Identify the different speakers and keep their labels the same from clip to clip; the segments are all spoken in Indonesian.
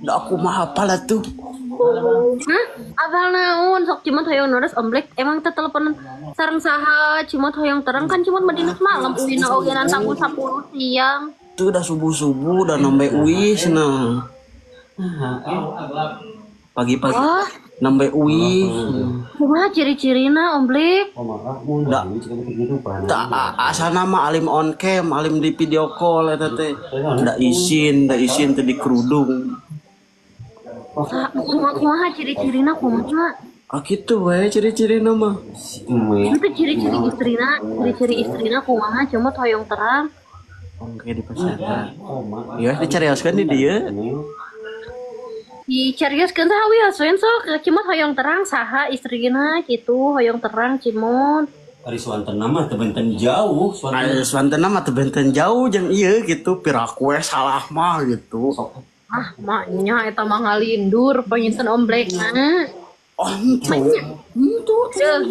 Speaker 1: Da aku mah hafal atuh.
Speaker 2: Hah? Abal naon sok cimot hoyong nores omblek emang teh teleponan sareng saha cimot hoyong terang kan cimot madinas malam uina oge nantang 10 siang.
Speaker 1: Tuh udah subuh-subuh udah nambe uis nah. Pagi-pagi
Speaker 2: Wah,
Speaker 1: nambe uis.
Speaker 2: kumaha ciri-cirina omblek?
Speaker 1: Da tak asana mah alim on cam, alim di video call eta teh. Da izin teh di kerudung.
Speaker 2: Kumaha ciri-cirina kumaha?
Speaker 1: Ah gitu we ciri-cirina mah.
Speaker 2: Itu ciri-ciri istrina kumaha cimot hoyong terang.
Speaker 1: Oke di pesantren. Ya dicarioskeun di dieu.
Speaker 2: Dicarioskeun teh wioskeun sok cimot hoyong terang saha istrina kitu hoyong terang cimot.
Speaker 3: Ari suantena mah teu benten jauh,
Speaker 1: Suantena mah teu benten jauh jeung ieu gitu piraku we salah mah gitu.
Speaker 2: Ah, maknya eta mah ngalindur panginten omblek na.
Speaker 1: Oh, itu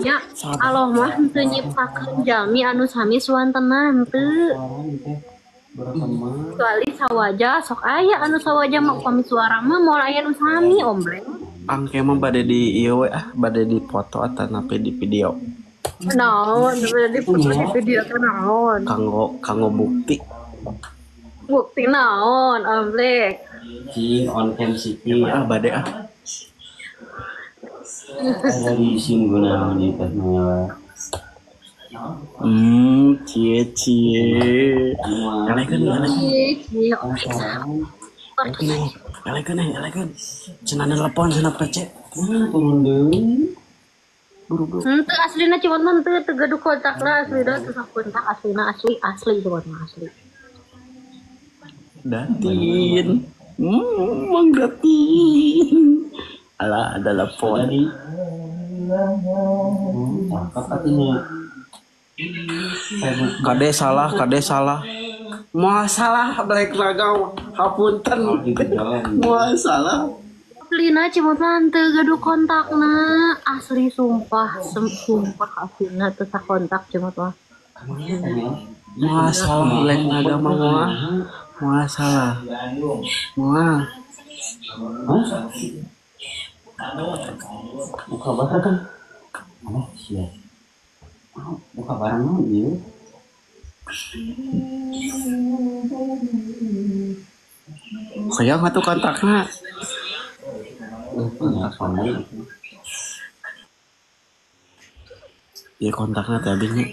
Speaker 2: Nya, Allah mah teu nyiptakeun jalmi anu sami suantena henteu. Kecuali sawaja sok aya anu sawaja mah upami suara mah moal aya anu sami omblek.
Speaker 1: angke mah bade di ieu we bade di foto atau nape di video.
Speaker 2: Naon, di foto di video kan naon.
Speaker 1: Kanggo bukti.
Speaker 2: Bukti naon omblek.
Speaker 3: cing on cam city
Speaker 1: Bade
Speaker 3: ada di singgunaan di Tasmania.
Speaker 1: Cie. Elegan.
Speaker 2: Iya,
Speaker 1: Elegan. Cenah nelpon cenah PC.
Speaker 3: Turun deui.
Speaker 1: Buru-buru.
Speaker 2: henteu aslina cuma henteu teu gaduh kontak lah aslina teu kontak aslina asli cuma asli.
Speaker 1: Datin. Mang Datin. Ala ada telepon.
Speaker 3: Cakep artinya.
Speaker 1: Kade salah. Moal salah balik lagaw. Hapunten. Moal salah.
Speaker 2: Aslina cuma henteu gaduh kontakna asli sumpah aslina teu sakontak cuma mah.
Speaker 1: Moal salah balik lagaw mah moal salah. Moal.
Speaker 3: Buka barang kan? Siap. Buka barang naon ieu?
Speaker 1: Kaya atuh kontakna. Ya kontakna tadi nya.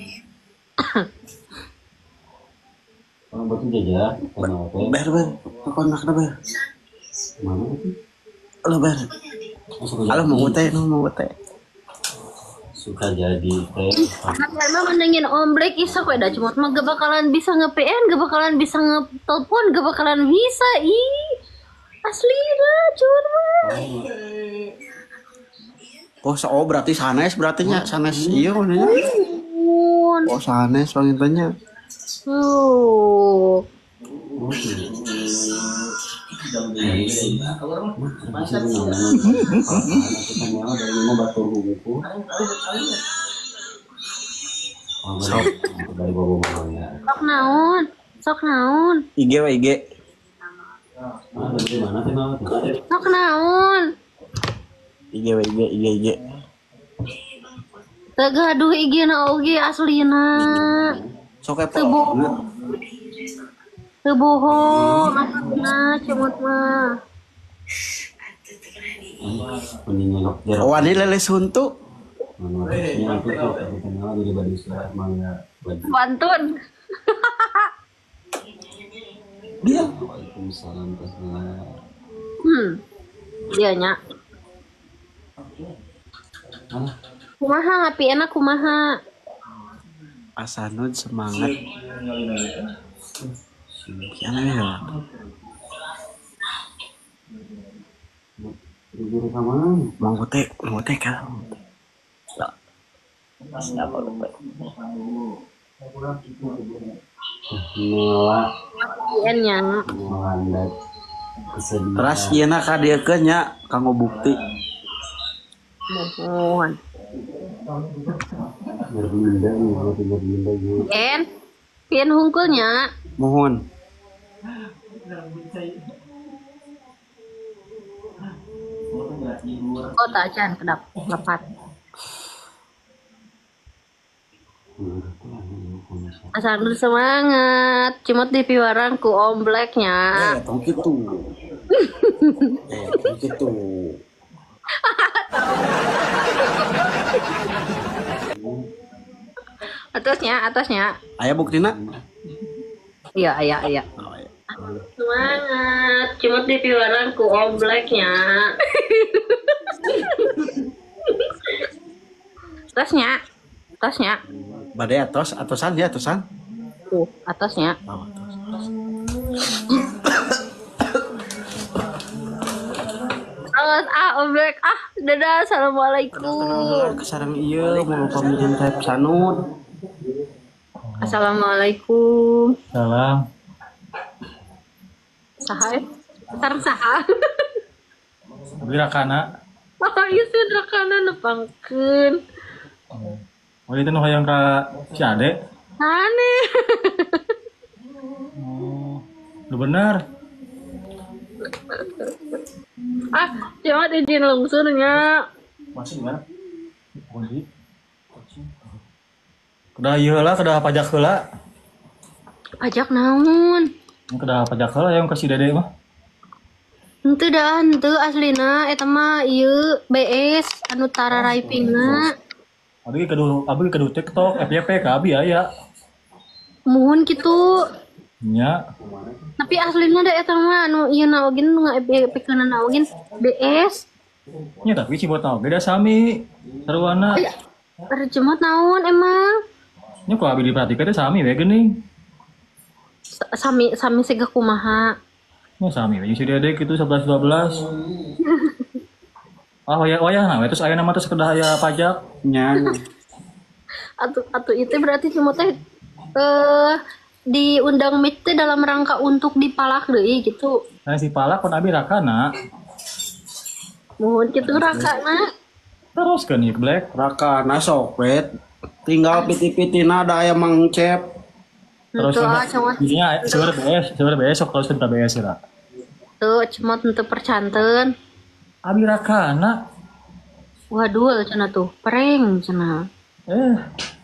Speaker 3: Orang batu jajar, kenal teh.
Speaker 1: Ber. Kontakna ber.
Speaker 3: Mana itu?
Speaker 1: Lo ber. Halo mau teh.
Speaker 3: Suka jadi teh.
Speaker 2: Emang mendingin omblek iso kok dah cuma mah gak bakalan bisa nge-PN, gak bakalan bisa nge-telepon, gak bakalan bisa. Asli dah cuma.
Speaker 1: Oh berarti sanes berarti nya sanes iya nya. Oh sanes pangintanya.
Speaker 2: Sok naon.
Speaker 1: IG.
Speaker 2: Sok naon.
Speaker 1: IG.
Speaker 2: Tegaduh IG na oge aslina.
Speaker 1: Sok kepo.
Speaker 2: Teu bohong aslina cemot mah.
Speaker 1: Wani lele suntuk.
Speaker 2: Pantun.
Speaker 1: Dia.
Speaker 3: Waalaikumsalam.
Speaker 2: Dia nya. Kumaha ngapi enak kumaha.
Speaker 1: Asanud semangat. Siapa ya? Mau teh kan? Siapa lupa?
Speaker 3: Nela.
Speaker 2: Nya.
Speaker 3: Melandat. Kesedihan.
Speaker 1: Teras ieu na ka dieu keun nya kanggo bukti.
Speaker 2: Mohon.
Speaker 3: Berbinda juga.
Speaker 2: Pian hungkulnya.
Speaker 1: Mohon.
Speaker 2: Oh tak can kedap lepat. Asal semangat, cimot di piwarang ku Om Blacknya.
Speaker 1: Tong gitu. Tong gitu.
Speaker 2: Atasnya.
Speaker 1: Aya buktina?
Speaker 2: Iya.
Speaker 1: Oh, iya.
Speaker 2: Semangat, cimot di piwarang ku Om Blacknya. Atasnya.
Speaker 1: Badai atosan ya, atosan.
Speaker 2: Atasnya.
Speaker 1: Oh, atos.
Speaker 2: Awas Om Black. Dadah, assalamualaikum.
Speaker 1: Kesarang iya mau pamilihan type sanud.
Speaker 2: Assalamualaikum.
Speaker 3: Salam.
Speaker 2: Saha? Sareng saha?
Speaker 3: Birakana.
Speaker 2: Oh, iya sih drakana nepangkeun.
Speaker 3: Oh itu nu hayang ka si Ade.
Speaker 2: Aneh.
Speaker 3: Oh, lu bener.
Speaker 2: Jangan izin lungsurnya.
Speaker 3: Masih gimana? Kunci. Kedah ieu heula, kedah pajak heula.
Speaker 2: Pajak naon?
Speaker 3: Kedah pajak heula yang ka si Dede mah.
Speaker 2: Henteu aslina eta mah ieu BS anu tararaipingna.
Speaker 3: Abi kedu TikTok, FYP ka abi aya.
Speaker 2: Muhun kitu.
Speaker 3: Nya.
Speaker 2: Tapi aslina da eta mah anu ieu naogeun nu ngaepikeun naogeun BS.
Speaker 3: Nya tapi cibot naon beda sami. Saruana.
Speaker 2: Rejemot naon emang?
Speaker 3: Nya ku abi diperhatikeun teh sami we geuning.
Speaker 2: Sami siga kumaha.
Speaker 3: Nya sami we si Dede kitu 11 12. Wayah nah, terus aya nama teh sekedah aya pajak.
Speaker 1: Nya.
Speaker 2: Atuh itu berarti cuma teh diundang meet teh dalam rangka untuk dipalak deui gitu.
Speaker 3: Nah si palak pun abi rakana.
Speaker 2: Mohon kitu rakana.
Speaker 3: Terus kan ieu Black.
Speaker 1: Rakana sok wet. Tinggal piti-pitina ada aya Mang Cep.
Speaker 3: Terus
Speaker 2: Tuh,
Speaker 3: isinya sewer BS sok terus kita BS ya.
Speaker 2: tuh cuma untuk percanten.
Speaker 3: Abi rakana.
Speaker 2: Waduh, cenah tuh, prank cenah.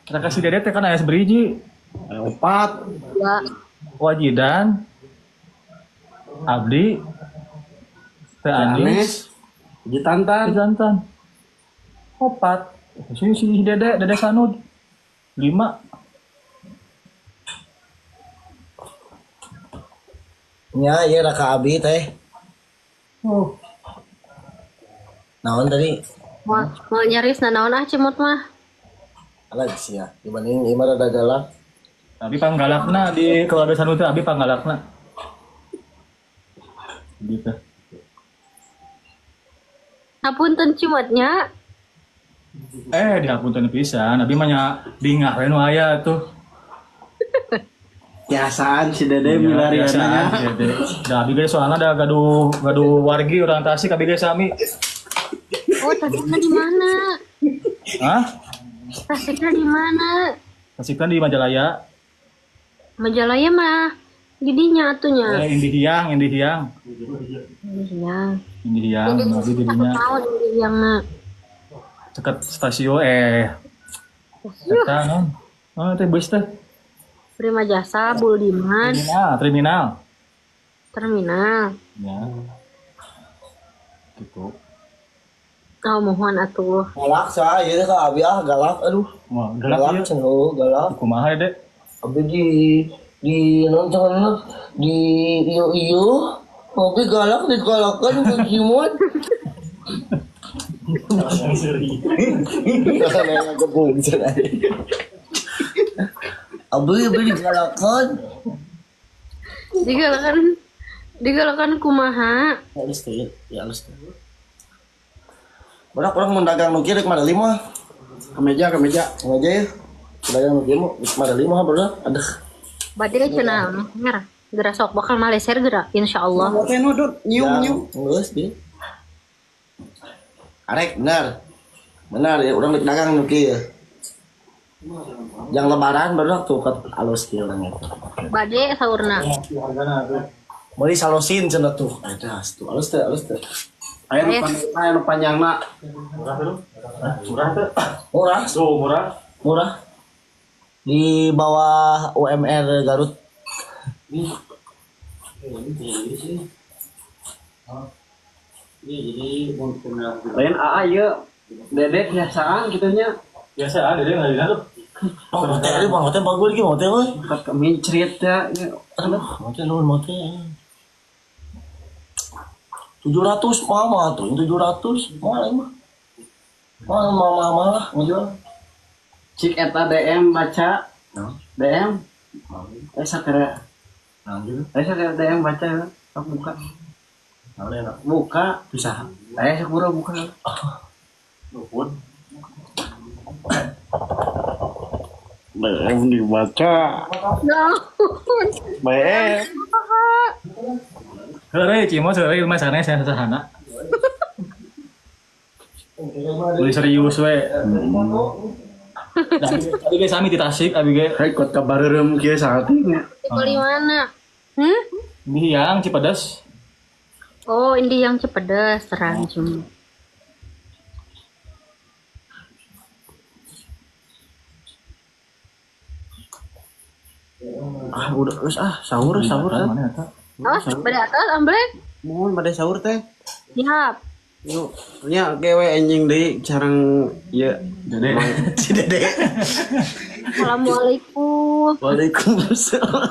Speaker 3: Kita kasih Dede teh kan aya seberiji.
Speaker 1: Aya 4.
Speaker 2: Ya,
Speaker 3: Wajidan. Abdi. Teh Anis.
Speaker 1: Ji Tantan.
Speaker 3: Jantan. 4. Si Dede Sanud. 5.
Speaker 4: Nya, iya raka abi teh.
Speaker 3: Oh.
Speaker 4: Naon tadi?
Speaker 2: mau nyaris naon cimut mah.
Speaker 4: Alah sih ya. Dibanding imar ada galak.
Speaker 3: Abi panggalakna di keluarga Sanud teh abi panggalakna. Gitu.
Speaker 2: Hapunten cimutnya.
Speaker 3: Dihapunten pisan. Abi mah nya bingah we nu aya tuh.
Speaker 1: Biasaan si Dede milariannya.
Speaker 3: Da abi ge soalna da gaduh wargi orang Tasik abi ge sami.
Speaker 2: Oh, Tasiknya di mana?
Speaker 3: Hah?
Speaker 2: Tasiknya di mana?
Speaker 3: Tasiknya di Majalaya.
Speaker 2: Majalaya mah didinya atunya.
Speaker 3: Indihiyang.
Speaker 2: Iya.
Speaker 3: Indihiyang, abi didinya.
Speaker 2: Tahu indihiyangna.
Speaker 3: Dekat stasiun eta non. Oh, teh bus teh.
Speaker 2: Prima Jasa, Buldiman,
Speaker 3: Terminal. Ya. Gitu.
Speaker 2: Oh, mohon atuh.
Speaker 4: Galak sah, iya teh ka abi galak aduh.
Speaker 3: Wah, galak
Speaker 4: Galak
Speaker 3: ieu.
Speaker 4: cenah galak.
Speaker 3: Kumaha Dek?
Speaker 4: Abi di non cenah di iyo. Abi galak digalakan ku Jimot. Karena gebung cenah. Abi digalakan.
Speaker 2: Digalakan kumaha?
Speaker 4: Halus teh, ya halus teh. Orang mendagang nu kieu rek mada 5.
Speaker 1: Kemeja.
Speaker 4: Ngaja ya. Dagang nu kieu mah mada 5 bro. Aduh.
Speaker 2: Berarti cenah mer. Geura sok bakal maleser geura insyaallah.
Speaker 1: Teh nudut nyium.
Speaker 4: Geus di. Arek benar ya urang dagang nu kieu. Yang lebaran baru tuh ket alus kieu urang eta.
Speaker 2: Bade saurna.
Speaker 4: Mari salosin cenah tuh. Ada tuh. Alus teh.
Speaker 1: Aya nu panjangna.
Speaker 4: Murah.
Speaker 3: Tuh murah.
Speaker 4: Murah. Di bawah UMR Garut.
Speaker 1: Lain AA ieu dedek biasaan kitunya.
Speaker 3: Biasa ada deh nggak dianggap.
Speaker 4: Motel bagus lagi motel euy.
Speaker 1: Kami cerita ya.
Speaker 4: Motel nuhun motel. 700 mama tuh, 700 mana mah. Mama ngejual.
Speaker 1: Cik eta DM baca. DM. Sakara. Sakara DM baca ya. Buka. Buka bisa. Sakura buka.
Speaker 3: Nuhun.
Speaker 1: DM dibaca. BM.
Speaker 3: Heureuy Cimo heureuy mah sana saya sederhana. Boleh serius we. Abi ge sami di Tasik abi ge.
Speaker 1: Hai kota Bareureum kieu saeutik.
Speaker 2: Di mana?
Speaker 3: Di yang Cipedes.
Speaker 2: Oh, ini yang Cipedes Ranjung.
Speaker 1: Udah terus sahur.
Speaker 3: Mana eta?
Speaker 2: Oh, pada atas amblek.
Speaker 1: Mohon pada sahur teh.
Speaker 2: Siap.
Speaker 1: Yuk, nya gewe anjing deui sareng ieu
Speaker 3: Dede.
Speaker 1: si Dede.
Speaker 2: Assalamualaikum.
Speaker 1: Waalaikumsalam.